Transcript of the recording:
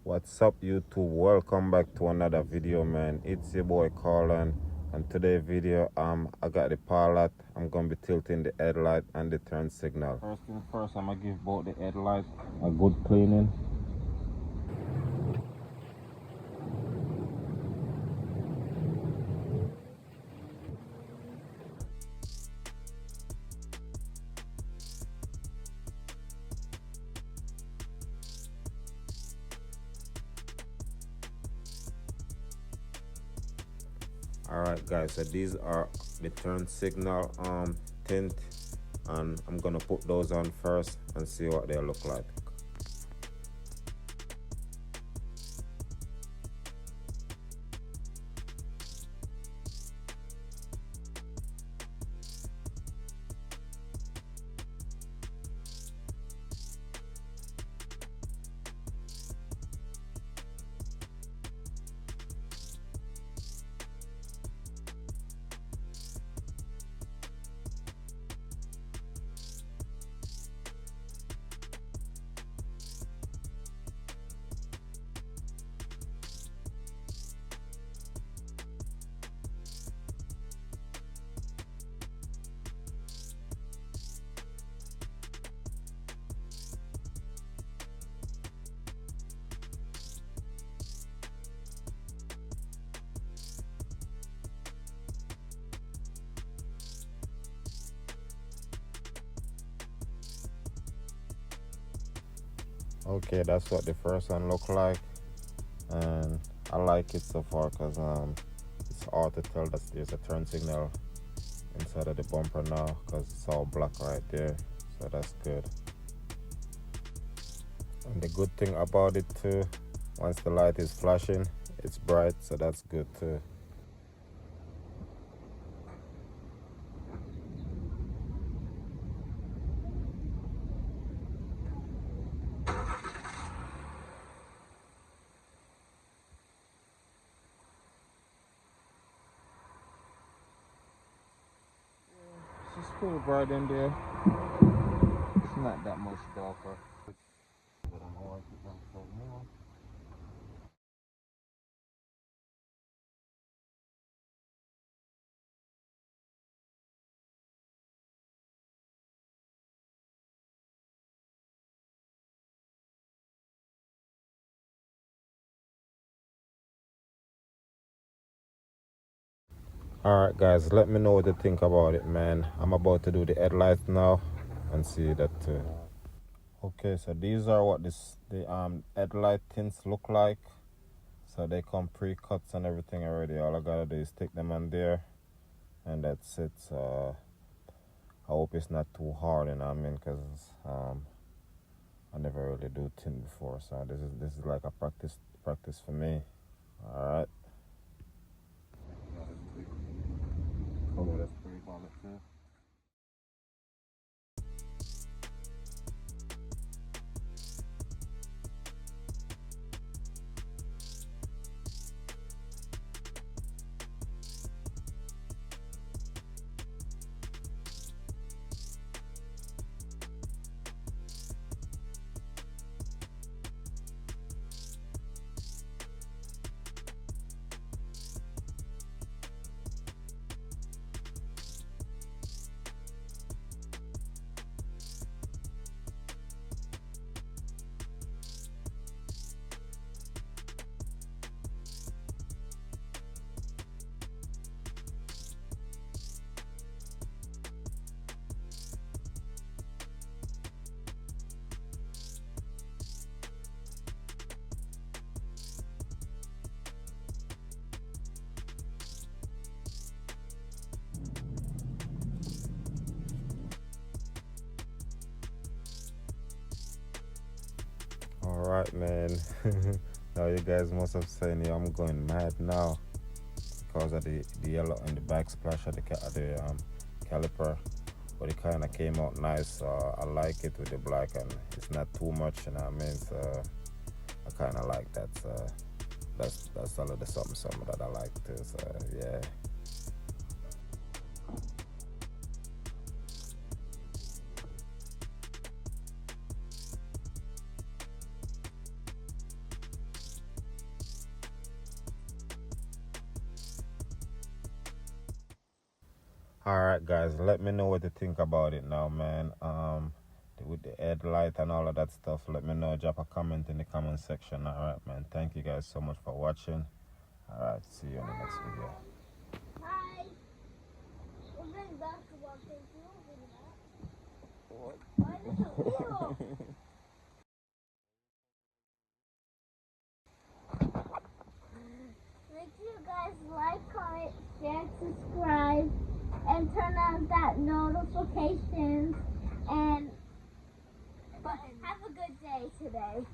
What's up, YouTube? Welcome back to another video, man. It's your boy Colin, and today's video I got the pilot. I'm gonna be tilting the headlight and the turn signal. First thing first, I'm gonna give both the headlights a good cleaning. Alright guys, so these are the turn signal tint, and I'm gonna put those on first and see what they look like. Okay, that's what the first one look like, and I like it so far because it's hard to tell that there's a turn signal inside of the bumper now because it's all black right there, so that's good. And the good thing about it too, once the light is flashing, it's bright, so that's good too. It's still bright in there. It's not that much darker. But I'm alright with them so more. Alright guys, let me know what you think about it, man. I'm about to do the headlights now and see that too. Okay, so these are what the headlight tints look like. So they come pre-cut and everything already. All I gotta do is stick them on there and that's it. So I hope it's not too hard, you know what I mean, because I never really do tint before, so this is like a practice for me. Alright. Color that's pretty on it too. Alright, man. Now you guys must have seen, I'm going mad now because of the yellow and the backsplash of the caliper, but it kind of came out nice, so I like it with the black and it's not too much, you know what I mean, so I kind of like that, so that's a little something that I like too, so yeah. Alright guys, let me know what you think about it now, man. With the headlight and all of that stuff, let me know. Drop a comment in the comment section. Alright, man. Thank you guys so much for watching. Alright, see you in the next video. Bye. We're going back to what they do over there. Why is it wheel? Make sure you guys like, comment, share, subscribe, and turn on that notifications. And have a good day today.